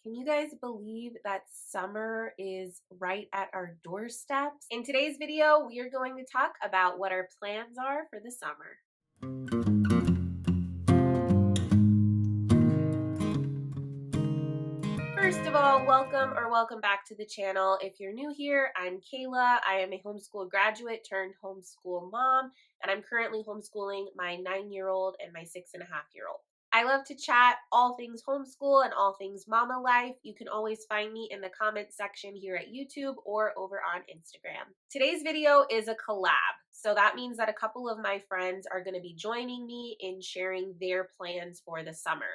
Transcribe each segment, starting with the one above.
Can you guys believe that summer is right at our doorsteps? In today's video, we are going to talk about what our plans are for the summer. First of all, welcome back to the channel. If you're new here, I'm Kayla. I am a homeschool graduate turned homeschool mom, and I'm currently homeschooling my 9-year-old and my 6.5-year-old. I love to chat all things homeschool and all things mama life. You can always find me in the comment section here at YouTube or over on Instagram. Today's video is a collab. So that means that a couple of my friends are going to be joining me in sharing their plans for the summer.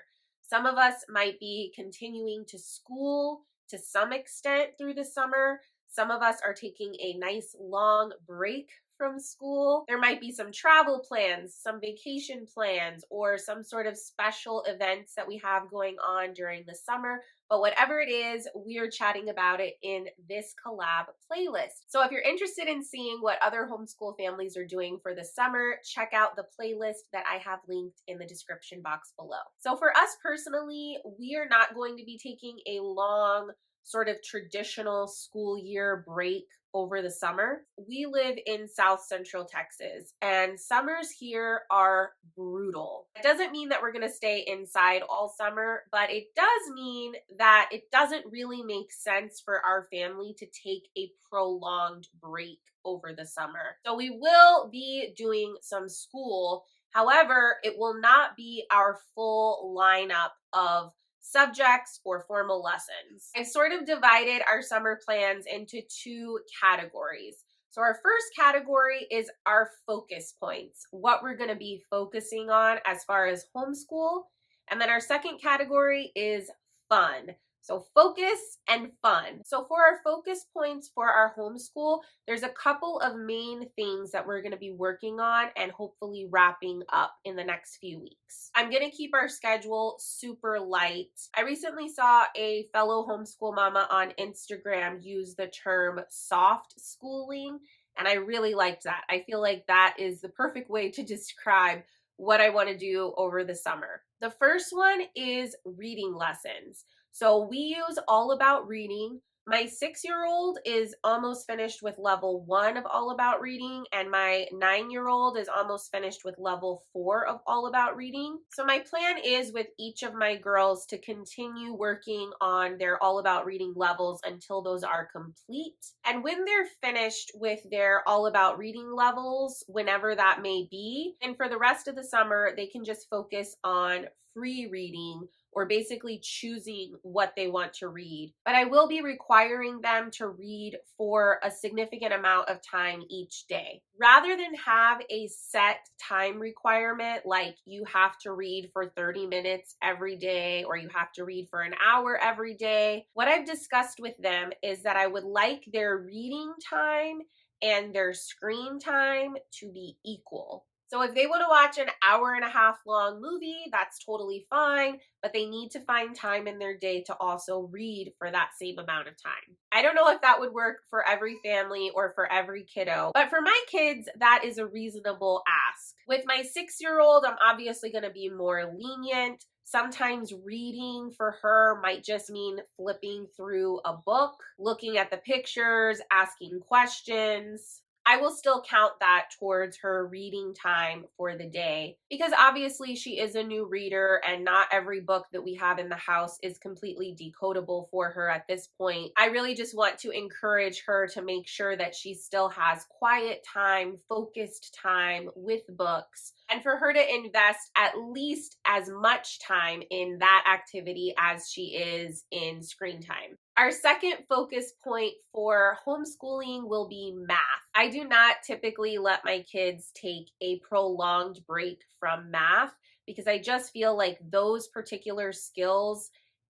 Some of us might be continuing to school to some extent through the summer. Some of us are taking a nice long break from school. There might be some travel plans, some vacation plans, or some sort of special events that we have going on during the summer. But whatever it is, we're chatting about it in this collab playlist. So if you're interested in seeing what other homeschool families are doing for the summer, check out the playlist that I have linked in the description box below. So for us personally, we are not going to be taking a long sort of traditional school year break over the summer. We live in South Central Texas, and summers here are brutal. It doesn't mean that we're going to stay inside all summer, but it does mean that it doesn't really make sense for our family to take a prolonged break over the summer. So we will be doing some school. However, it will not be our full lineup of subjects or formal lessons. I've sort of divided our summer plans into two categories. So our first category is our focus points, what we're going to be focusing on as far as homeschool. And then our second category is fun. So focus and fun. So for our focus points for our homeschool, there's a couple of main things that we're going to be working on and hopefully wrapping up in the next few weeks. I'm going to keep our schedule super light. I recently saw a fellow homeschool mama on Instagram use the term soft schooling, and I really liked that. I feel like that is the perfect way to describe what I want to do over the summer. The first one is reading lessons. So we use All About Reading. My 6-year-old is almost finished with level 1 of All About Reading, and my 9-year-old is almost finished with level 4 of All About Reading. So my plan is with each of my girls to continue working on their All About Reading levels until those are complete. And when they're finished with their All About Reading levels, whenever that may be, and for the rest of the summer, they can just focus on free reading, or basically choosing what they want to read. But I will be requiring them to read for a significant amount of time each day. Rather than have a set time requirement, like you have to read for 30 minutes every day, or you have to read for an hour every day, what I've discussed with them is that I would like their reading time and their screen time to be equal. So if they want to watch an hour-and-a-half long movie, that's totally fine, but they need to find time in their day to also read for that same amount of time. I don't know if that would work for every family or for every kiddo, but for my kids, that is a reasonable ask. With my 6-year-old, I'm obviously going to be more lenient. Sometimes reading for her might just mean flipping through a book, looking at the pictures, asking questions. I will still count that towards her reading time for the day, because obviously she is a new reader and not every book that we have in the house is completely decodable for her at this point. I really just want to encourage her to make sure that she still has quiet time, focused time with books, and for her to invest at least as much time in that activity as she is in screen time. Our second focus point for homeschooling will be math. I do not typically let my kids take a prolonged break from math because I just feel like those particular skills,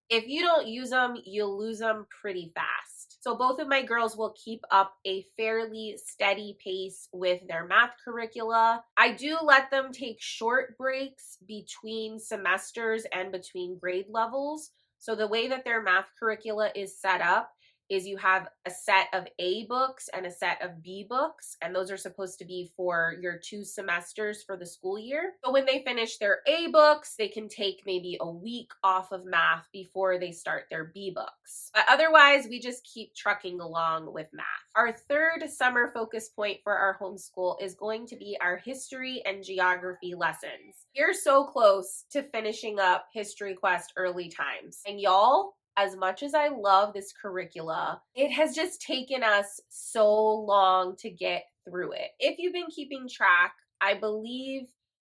if you don't use them, you'll lose them pretty fast. So both of my girls will keep up a fairly steady pace with their math curricula. I do let them take short breaks between semesters and between grade levels. So the way that their math curricula is set up is you have a set of A books and a set of B books, and those are supposed to be for your 2 semesters for the school year. So when they finish their A books, they can take maybe a week off of math before they start their B books. But otherwise, we just keep trucking along with math. Our third summer focus point for our homeschool is going to be our history and geography lessons. We're so close to finishing up History Quest early times. And y'all, as much as I love this curricula, it has just taken us so long to get through it. If you've been keeping track, I believe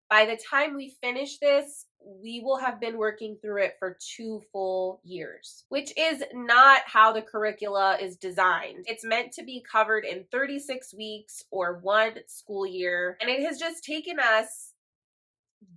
by the time we finish this, we will have been working through it for 2 full years, which is not how the curricula is designed. It's meant to be covered in 36 weeks or 1 school year, and it has just taken us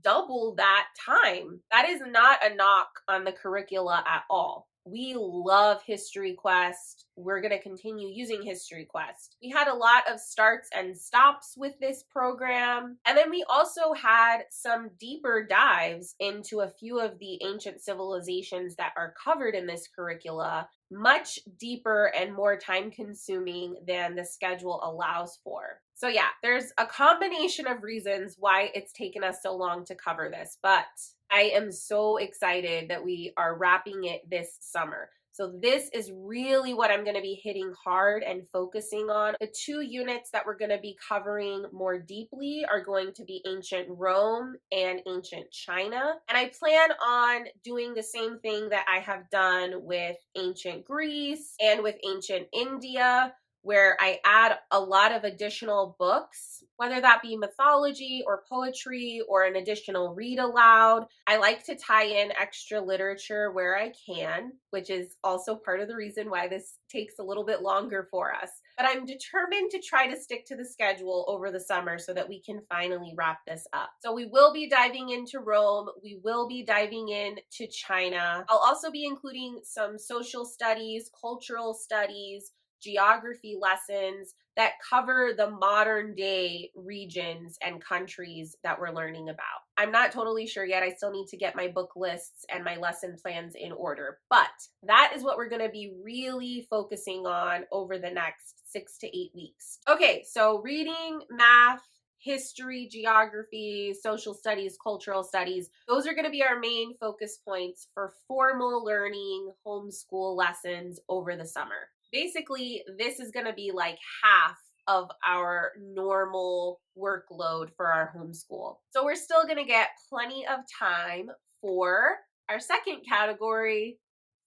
double that time. That is not a knock on the curricula at all. We love History Quest. We're going to continue using History Quest. We had a lot of starts and stops with this program. And then we also had some deeper dives into a few of the ancient civilizations that are covered in this curricula, much deeper and more time consuming than the schedule allows for. So yeah, there's a combination of reasons why it's taken us so long to cover this, but I am so excited that we are wrapping it this summer. So this is really what I'm going to be hitting hard and focusing on. The 2 units that we're going to be covering more deeply are going to be ancient Rome and ancient China. And I plan on doing the same thing that I have done with ancient Greece and with ancient India, where I add a lot of additional books, whether that be mythology or poetry or an additional read aloud. I like to tie in extra literature where I can, which is also part of the reason why this takes a little bit longer for us. But I'm determined to try to stick to the schedule over the summer so that we can finally wrap this up. So we will be diving into Rome. We will be diving into China. I'll also be including some social studies, cultural studies, geography lessons that cover the modern day regions and countries that we're learning about. I'm not totally sure yet. I still need to get my book lists and my lesson plans in order, but that is what we're going to be really focusing on over the next 6 to 8 weeks. Okay, so reading, math, history, geography, social studies, cultural studies, those are going to be our main focus points for formal learning homeschool lessons over the summer. Basically, this is going to be like half of our normal workload for our homeschool. So we're still going to get plenty of time for our second category,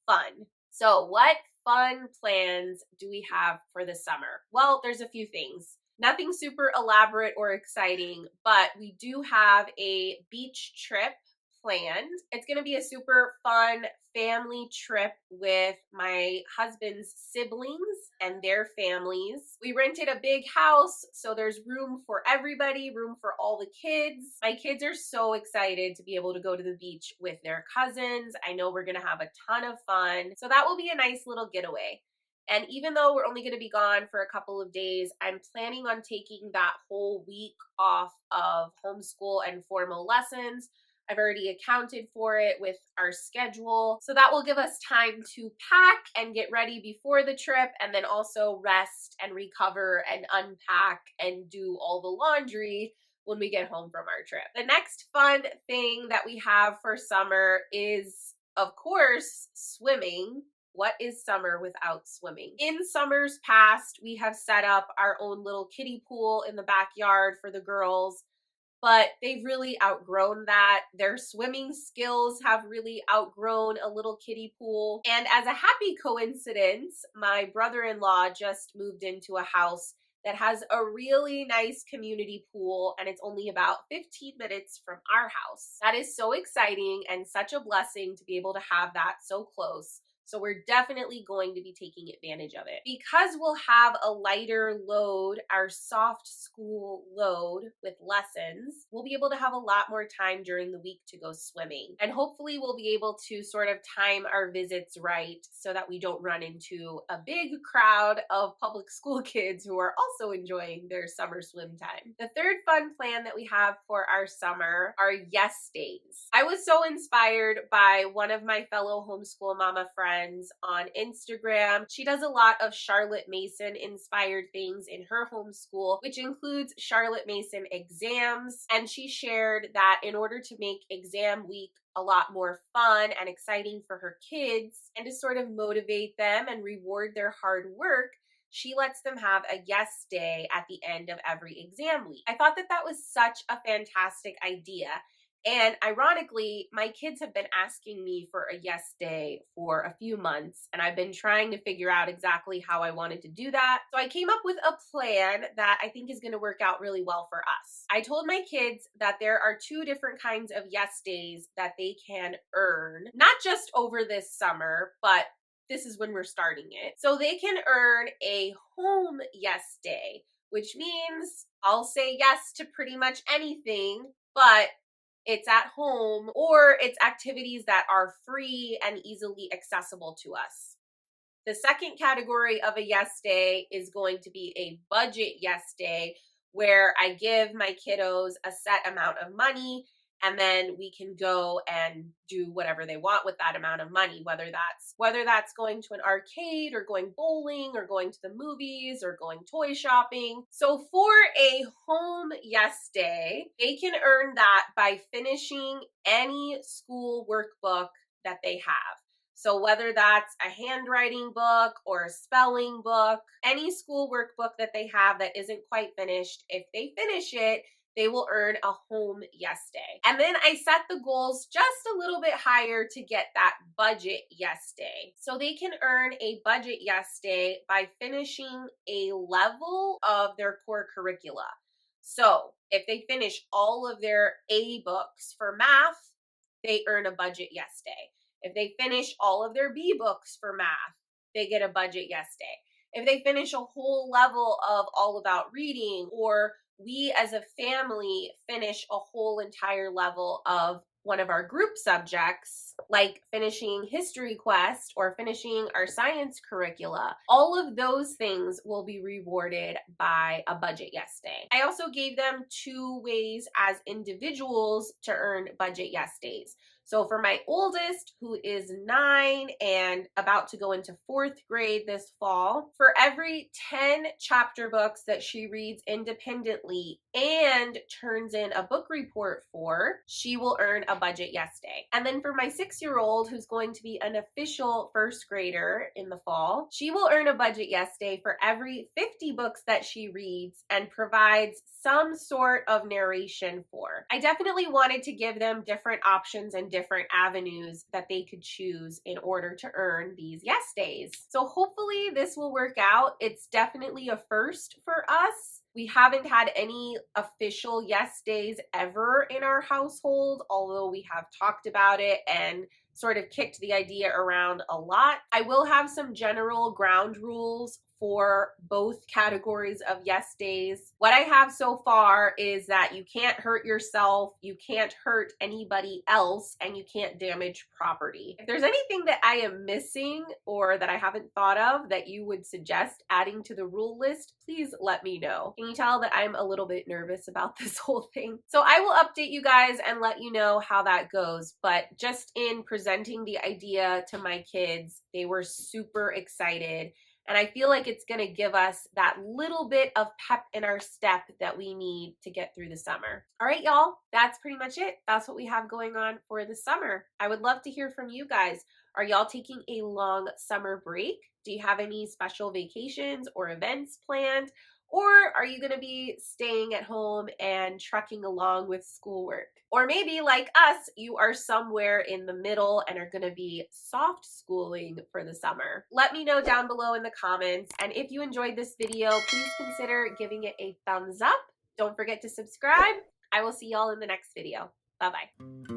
fun. So what fun plans do we have for the summer? Well, there's a few things. Nothing super elaborate or exciting, but we do have a beach trip planned. It's going to be a super fun family trip with my husband's siblings and their families. We rented a big house, so there's room for everybody, room for all the kids. My kids are so excited to be able to go to the beach with their cousins. I know we're going to have a ton of fun. So that will be a nice little getaway. And even though we're only going to be gone for a couple of days, I'm planning on taking that whole week off of homeschool and formal lessons. I've already accounted for it with our schedule. So that will give us time to pack and get ready before the trip, and then also rest and recover and unpack and do all the laundry when we get home from our trip. The next fun thing that we have for summer is, of course, swimming. What is summer without swimming? In summers past, we have set up our own little kiddie pool in the backyard for the girls, but they've really outgrown that. Their swimming skills have really outgrown a little kiddie pool. And as a happy coincidence, my brother-in-law just moved into a house that has a really nice community pool, and it's only about 15 minutes from our house. That is so exciting and such a blessing to be able to have that so close. So we're definitely going to be taking advantage of it. Because we'll have a lighter load, our soft school load with lessons, we'll be able to have a lot more time during the week to go swimming. And hopefully we'll be able to sort of time our visits right so that we don't run into a big crowd of public school kids who are also enjoying their summer swim time. The third fun plan that we have for our summer are yes days. I was so inspired by one of my fellow homeschool mama friends friends on Instagram. She does a lot of Charlotte Mason inspired things in her homeschool, which includes Charlotte Mason exams. And she shared that in order to make exam week a lot more fun and exciting for her kids and to sort of motivate them and reward their hard work, she lets them have a yes day at the end of every exam week. I thought that that was such a fantastic idea. And ironically, my kids have been asking me for a yes day for a few months, and I've been trying to figure out exactly how I wanted to do that. So I came up with a plan that I think is going to work out really well for us. I told my kids that there are 2 different kinds of yes days that they can earn, not just over this summer, but this is when we're starting it. So they can earn a home yes day, which means I'll say yes to pretty much anything, but it's at home, or it's activities that are free and easily accessible to us. The second category of a yes day is going to be a budget yes day, where I give my kiddos a set amount of money and then we can go and do whatever they want with that amount of money, whether that's going to an arcade or going bowling or going to the movies or going toy shopping. So for a home yes day, they can earn that by finishing any school workbook that they have. So whether that's a handwriting book or a spelling book, any school workbook that they have that isn't quite finished, if they finish it, they will earn a home yes day. And then I set the goals just a little bit higher to get that budget yes day. So they can earn a budget yes day by finishing a level of their core curricula. So if they finish all of their A books for math, they earn a budget yes day. If they finish all of their B books for math, they get a budget yes day. If they finish a whole level of All About Reading, or we as a family finish a whole entire level of one of our group subjects, like finishing History Quest or finishing our science curricula, all of those things will be rewarded by a budget yes day. I also gave them 2 ways as individuals to earn budget yes days. So for my oldest, who is 9 and about to go into 4th grade this fall, for every 10 chapter books that she reads independently and turns in a book report for, she will earn a budget yes day. And then for my 6-year-old, who's going to be an official 1st grader in the fall, she will earn a budget yes day for every 50 books that she reads and provides some sort of narration for. I definitely wanted to give them different options and different avenues that they could choose in order to earn these yes days. So hopefully this will work out. It's definitely a first for us. We haven't had any official yes days ever in our household, although we have talked about it and sort of kicked the idea around a lot. I will have some general ground rules for both categories of yes days. What I have so far is that you can't hurt yourself, you can't hurt anybody else, and you can't damage property. If there's anything that I am missing or that I haven't thought of that you would suggest adding to the rule list, please let me know. Can you tell that I'm a little bit nervous about this whole thing? So I will update you guys and let you know how that goes. But just in presenting the idea to my kids, they were super excited. And I feel like it's going to give us that little bit of pep in our step that we need to get through the summer. All right, y'all, that's pretty much it. That's what we have going on for the summer. I would love to hear from you guys. Are y'all taking a long summer break? Do you have any special vacations or events planned? Or are you going to be staying at home and trucking along with schoolwork? Or maybe like us, you are somewhere in the middle and are going to be soft schooling for the summer. Let me know down below in the comments. And if you enjoyed this video, please consider giving it a thumbs up. Don't forget to subscribe. I will see y'all in the next video. Bye-bye.